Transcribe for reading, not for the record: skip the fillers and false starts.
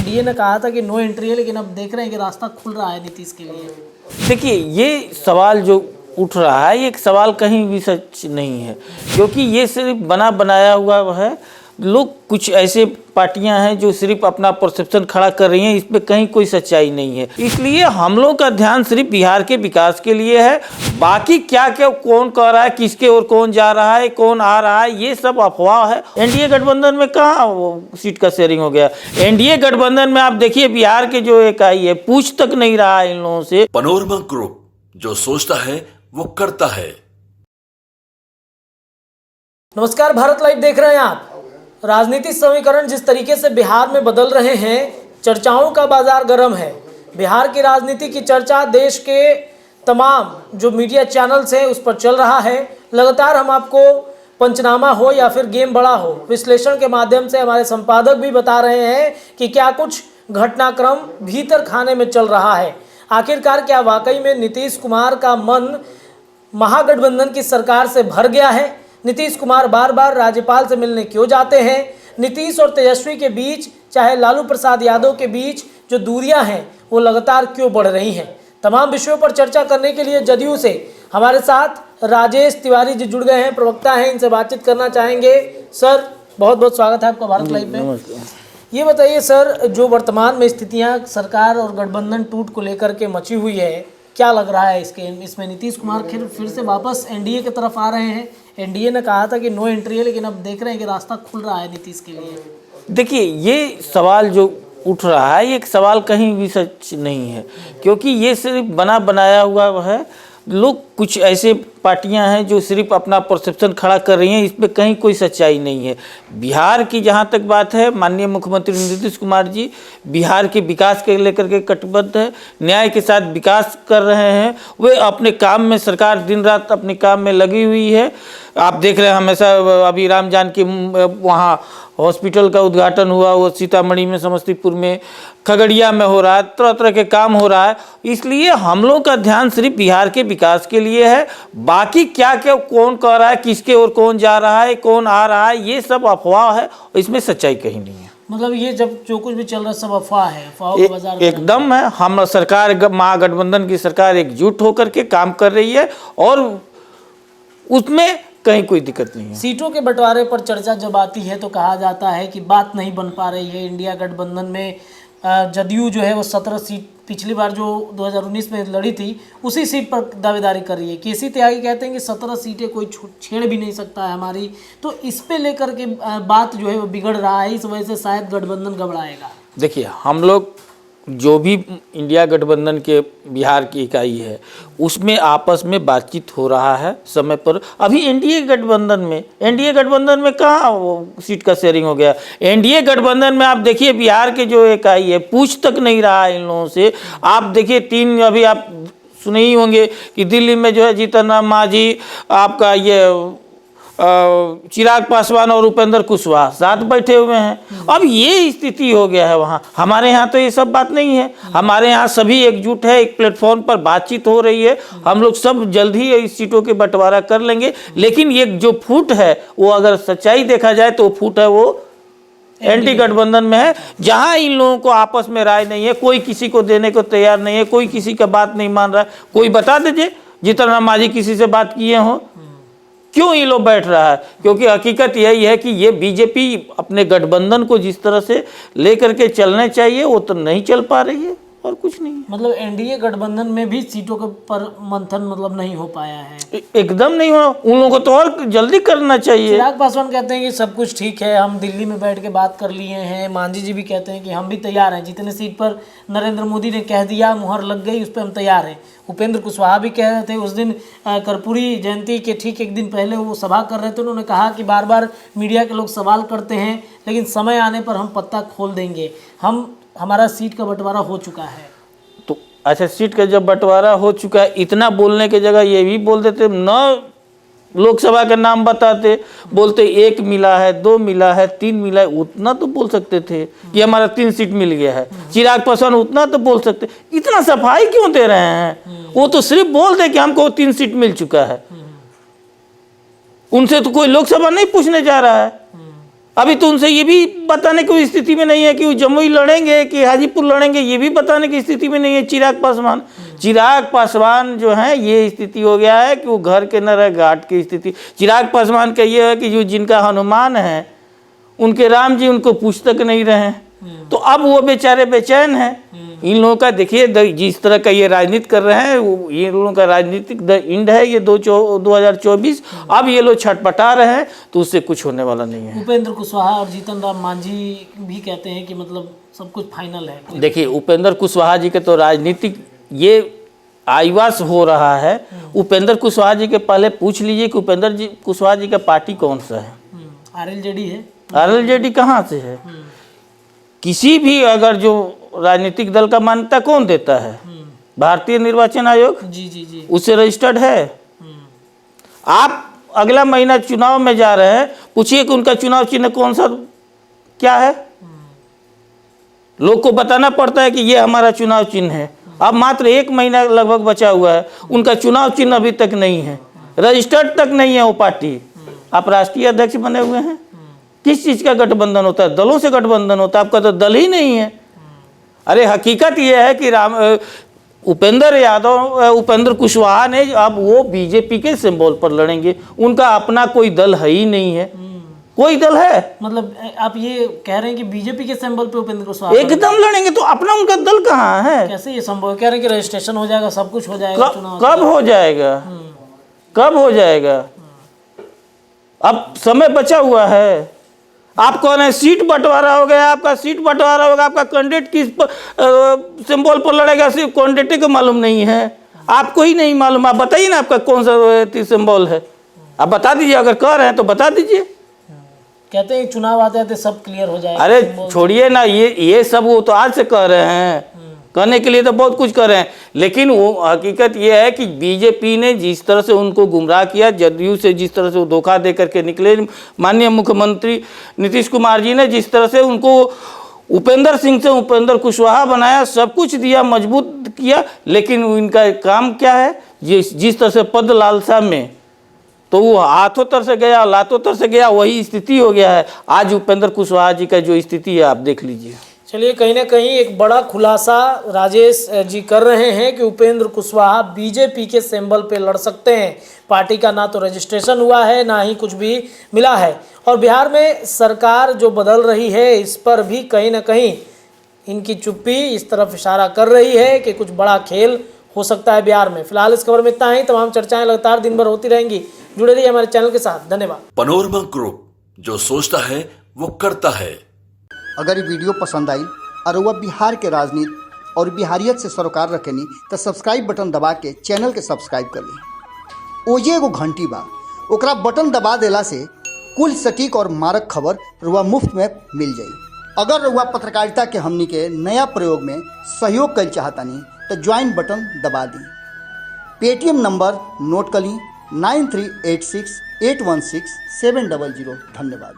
NDA ने कहा था कि नो एंट्री है, लेकिन अब देख रहे हैं कि रास्ता खुल रहा है नीतीश के लिए। देखिए, ये सवाल जो उठ रहा है, ये एक सवाल कहीं भी सच नहीं है, क्योंकि ये सिर्फ बना बनाया हुआ है। लोग कुछ ऐसे पार्टियां हैं जो सिर्फ अपना परसेप्शन खड़ा कर रही हैं, इस पे कहीं कोई सच्चाई नहीं है। इसलिए हम लोग का ध्यान सिर्फ बिहार के विकास के लिए है। बाकी क्या क्या कौन कह रहा है, किसके और कौन जा रहा है, कौन आ रहा है, ये सब अफवाह है। एनडीए गठबंधन में कहाँ सीट का शेयरिंग हो गया। एनडीए गठबंधन में आप देखिए, बिहार के जो इकाई है पूछ तक नहीं रहा है इन लोगों से। पैनोरमा ग्रुप, जो सोचता है वो करता है। नमस्कार, भारत लाइव देख रहे हैं आप। राजनीतिक समीकरण जिस तरीके से बिहार में बदल रहे हैं, चर्चाओं का बाजार गर्म है। बिहार की राजनीति की चर्चा देश के तमाम जो मीडिया चैनल्स हैं उस पर चल रहा है। लगातार हम आपको पंचनामा हो या फिर गेम बड़ा हो, विश्लेषण के माध्यम से हमारे संपादक भी बता रहे हैं कि क्या कुछ घटनाक्रम भीतर खाने में चल रहा है। आखिरकार क्या वाकई में नीतीश कुमार का मन महागठबंधन की सरकार से भर गया है? नीतीश कुमार बार बार राज्यपाल से मिलने क्यों जाते हैं? नीतीश और तेजस्वी के बीच, चाहे लालू प्रसाद यादव के बीच जो दूरियां हैं वो लगातार क्यों बढ़ रही हैं? तमाम विषयों पर चर्चा करने के लिए जदयू से हमारे साथ राजेश तिवारी जी जुड़ गए हैं, प्रवक्ता हैं, इनसे बातचीत करना चाहेंगे। सर, बहुत बहुत स्वागत है आपका भारत लाइव में। ये बताइए सर, जो वर्तमान में स्थितियां सरकार और गठबंधन टूट को लेकर के मची हुई है, क्या लग रहा है इसमें नीतीश कुमार फिर से वापस एनडीए की तरफ आ रहे हैं? एनडीए ने कहा था कि नो एंट्री है, लेकिन अब देख रहे हैं कि रास्ता खुल रहा है नीतीश के लिए। देखिए, ये सवाल जो उठ रहा है, ये एक सवाल कहीं भी सच नहीं है, क्योंकि ये सिर्फ बना बनाया हुआ है। लोग कुछ ऐसे पार्टियां हैं जो सिर्फ अपना परसेप्शन खड़ा कर रही हैं, इस पे कहीं कोई सच्चाई नहीं है। बिहार की जहां तक बात है, माननीय मुख्यमंत्री नीतीश कुमार जी बिहार के विकास के लेकर के कटिबद्ध है, न्याय के साथ विकास कर रहे हैं। वे अपने काम में, सरकार दिन रात अपने काम में लगी हुई है। आप देख रहे हैं, हमेशा अभी राम जानकी वहाँ हॉस्पिटल का उद्घाटन हुआ, वो सीतामढ़ी में, समस्तीपुर में, खगड़िया में हो रहा है, तरह तरह के काम हो रहा है। इसलिए हम लोग का ध्यान सिर्फ बिहार के विकास के लिए है। बाकी क्या क्या कौन कह रहा है, किसके और कौन जा रहा है, कौन आ रहा है, ये सब अफवाह है, इसमें सच्चाई कहीं नहीं है। मतलब ये जब जो कुछ भी चल रहा है सब अफवाह है, अफवाहों का बाजार एकदम है। हम सरकार, महागठबंधन की सरकार एकजुट होकर के काम कर रही है और उसमें कहीं कोई दिक्कत नहीं है। सीटों के बंटवारे पर चर्चा जब आती है तो कहा जाता है कि बात नहीं बन पा रही है। इंडिया गठबंधन में जदयू जो है वो 17 सीट पिछली बार जो 2019 में लड़ी थी उसी सीट पर दावेदारी कर रही है। केसी त्यागी कहते हैं कि 17 सीटें कोई छेड़ भी नहीं सकता है हमारी। तो इस पे लेकर के बात जो है वो बिगड़ रहा है, इस वजह से शायद गठबंधन घबराएगा। देखिए, हम लोग जो भी इंडिया गठबंधन के बिहार की इकाई है उसमें आपस में बातचीत हो रहा है समय पर। अभी एनडीए गठबंधन में कहाँ सीट का शेयरिंग हो गया। एनडीए गठबंधन में आप देखिए, बिहार के जो इकाई है पूछ तक नहीं रहा है इन लोगों से। आप देखिए, अभी आप सुने ही होंगे कि दिल्ली में जो है जीतन राम मांझी, आपका ये चिराग पासवान और उपेंद्र कुशवाहा साथ बैठे हुए हैं। अब ये स्थिति हो गया है वहाँ। हमारे यहाँ तो ये सब बात नहीं है। हमारे यहाँ सभी एकजुट है, एक प्लेटफॉर्म पर बातचीत हो रही है। हम लोग सब जल्द ही इस सीटों के बंटवारा कर लेंगे। लेकिन ये जो फूट है वो, अगर सच्चाई देखा जाए तो फूट है वो एंटी गठबंधन में है, जहां इन लोगों को आपस में राय नहीं है। कोई किसी को देने को तैयार नहीं है, कोई किसी का बात नहीं मान रहा है। कोई बता दीजिए जीतन राम मांझी किसी से बात किए हों? क्यों ये लोग बैठ रहा है? क्योंकि हकीकत यही है कि ये बीजेपी अपने गठबंधन को जिस तरह से लेकर के चलने चाहिए वो तो नहीं चल पा रही है, और कुछ नहीं। मतलब एनडीए गठबंधन में भी सीटों के पर मंथन मतलब नहीं हो पाया है। एकदम नहीं हुआ। उन लोगों को तो और जल्दी करना चाहिए। चिराग पासवान कहते हैं कि सब कुछ ठीक है, हम दिल्ली में बैठ के बात कर लिए हैं। मांझी जी भी कहते हैं कि हम भी तैयार हैं, जितने सीट पर नरेंद्र मोदी ने कह दिया, मुहर लग गई, उस पर हम तैयार हैं। उपेंद्र कुशवाहा भी कह रहे थे, उस दिन कर्पूरी जयंती के ठीक एक दिन पहले वो सभा कर रहे थे, उन्होंने कहा कि बार बार मीडिया के लोग सवाल करते हैं, लेकिन समय आने पर हम पत्ता खोल देंगे। हमारा सीट का बंटवारा हो चुका है। तो अच्छा, सीट का जब बंटवारा हो चुका है, इतना बोलने की जगह ये भी बोल देते, न लोकसभा का नाम बताते, बोलते 1 मिला है, 2 मिला है, 3 मिला है, उतना तो बोल सकते थे कि हमारा 3 सीट मिल गया है। चिराग पासवान उतना तो बोल सकते। इतना सफाई क्यों दे रहे हैं? वो तो सिर्फ बोल दे कि हमको 3 सीट मिल चुका है। उनसे तो कोई लोकसभा नहीं पूछने जा रहा है। अभी तो उनसे ये भी बताने की स्थिति में नहीं है कि वो जमुई लड़ेंगे कि हाजीपुर लड़ेंगे, ये भी बताने की स्थिति में नहीं है चिराग पासवान जो है, ये स्थिति हो गया है कि वो घर के न रहे घाट की स्थिति। चिराग पासवान का ये है कि जो जिनका हनुमान है उनके राम जी उनको पूछ तक नहीं रहे हैं, तो अब वो बेचारे बेचैन हैं। इन लोगों का देखिए जिस तरह का ये राजनीति कर रहे हैं, ये लोगों का राजनीतिक द इंड है ये 2024। अब ये लोग छटपटा रहे हैं तो उससे कुछ होने वाला नहीं है। उपेंद्र कुशवाहा और जीतन राम मांझी भी कहते हैं कि मतलब सब कुछ फाइनल है। देखिए उपेंद्र कुशवाहा जी के तो राजनीतिक ये आईवास हो रहा है। उपेंद्र कुशवाहा जी के पहले पूछ लीजिए कि उपेंद्र जी कुशवाहा जी का पार्टी कौन सा है। आरएलजेडी है। आरएलजेडी कहाँ से है? किसी भी अगर जो राजनीतिक दल का मान्यता कौन देता है? भारतीय निर्वाचन आयोग जी उससे रजिस्टर्ड है। आप अगला महीना चुनाव में जा रहे हैं, पूछिए कि उनका चुनाव चिन्ह कौन सा क्या है। लोग को बताना पड़ता है कि ये हमारा चुनाव चिन्ह है। अब मात्र 1 महीना लगभग बचा हुआ है, उनका चुनाव चिन्ह अभी तक नहीं है, रजिस्टर्ड तक नहीं है वो पार्टी। आप राष्ट्रीय अध्यक्ष बने हुए हैं। किस चीज़ का गठबंधन होता है? दलों से गठबंधन होता है, आपका तो दल ही नहीं है। अरे हकीकत ये है कि उपेंद्र कुशवाहा ने अब वो बीजेपी के सिंबल पर लड़ेंगे। उनका अपना कोई दल है ही नहीं है। कोई दल है? मतलब आप ये कह रहे हैं कि बीजेपी के सिंबल पे उपेंद्र कुशवाहा एकदम लड़ेंगे, तो अपना उनका दल कहाँ है? कैसे ये संभव है? कह रहे हैं कि रजिस्ट्रेशन हो जाएगा, सब कुछ हो जाएगा। कब हो जाएगा? कब हो जाएगा? अब समय बचा हुआ है। आप कौन है? सीट बंटवारा हो गया, आपका सीट बंटवारा होगा, आपका कैंडिडेट किस सिंबल पर लड़ेगा सिर्फ कैंडिडेट को मालूम नहीं है, आपको ही नहीं मालूम। आप बताइए ना आपका कौन सा सिंबल है, आप बता दीजिए। अगर कह रहे हैं तो बता दीजिए। कहते हैं चुनाव आते आते सब क्लियर हो जाएगा। अरे छोड़िए ना, ये सब वो तो आज से कह रहे हैं, कहने के लिए तो बहुत कुछ कर रहे हैं, लेकिन वो हकीकत ये है कि बीजेपी ने जिस तरह से उनको गुमराह किया, जदयू से जिस तरह से वो धोखा दे करके निकले, माननीय मुख्यमंत्री नीतीश कुमार जी ने जिस तरह से उनको उपेंद्र सिंह से उपेंद्र कुशवाहा बनाया, सब कुछ दिया, मजबूत किया, लेकिन इनका काम क्या है? जिस तरह से पद लालसा में तो वो हाथों तर से गया, लातों तर से गया, वही स्थिति हो गया है आज उपेंद्र कुशवाहा जी का जो स्थिति है, आप देख लीजिए। चलिए, कहीं ना कहीं एक बड़ा खुलासा राजेश जी कर रहे हैं कि उपेंद्र कुशवाहा बीजेपी के सिंबल पे लड़ सकते हैं। पार्टी का ना तो रजिस्ट्रेशन हुआ है, ना ही कुछ भी मिला है, और बिहार में सरकार जो बदल रही है इस पर भी कहीं ना कहीं इनकी चुप्पी इस तरफ इशारा कर रही है कि कुछ बड़ा खेल हो सकता है बिहार में। फिलहाल इस खबर में इतना ही। तमाम चर्चाएं लगातार दिन भर होती रहेंगी। जुड़े रहिए हमारे चैनल के साथ। धन्यवाद। पनोरमा ग्रुप, जो सोचता है वो करता है। अगर ये वीडियो पसंद आई और वह बिहार के राजनीति और बिहारियत से सरोकार रखेनी तो सब्सक्राइब बटन दबा के चैनल के सब्सक्राइब कर ली। ओजे एगो घंटी बा, ओकरा बटन दबा देला से कुल सटीक और मारक खबर रुआ मुफ्त में मिल जाई। अगर रुआ पत्रकारिता के हमनी के नया प्रयोग में सहयोग कर चाहतानी तो ज्वाइन बटन दबा दी। पेटीएम नंबर नोट कर ली 9386816700। धन्यवाद।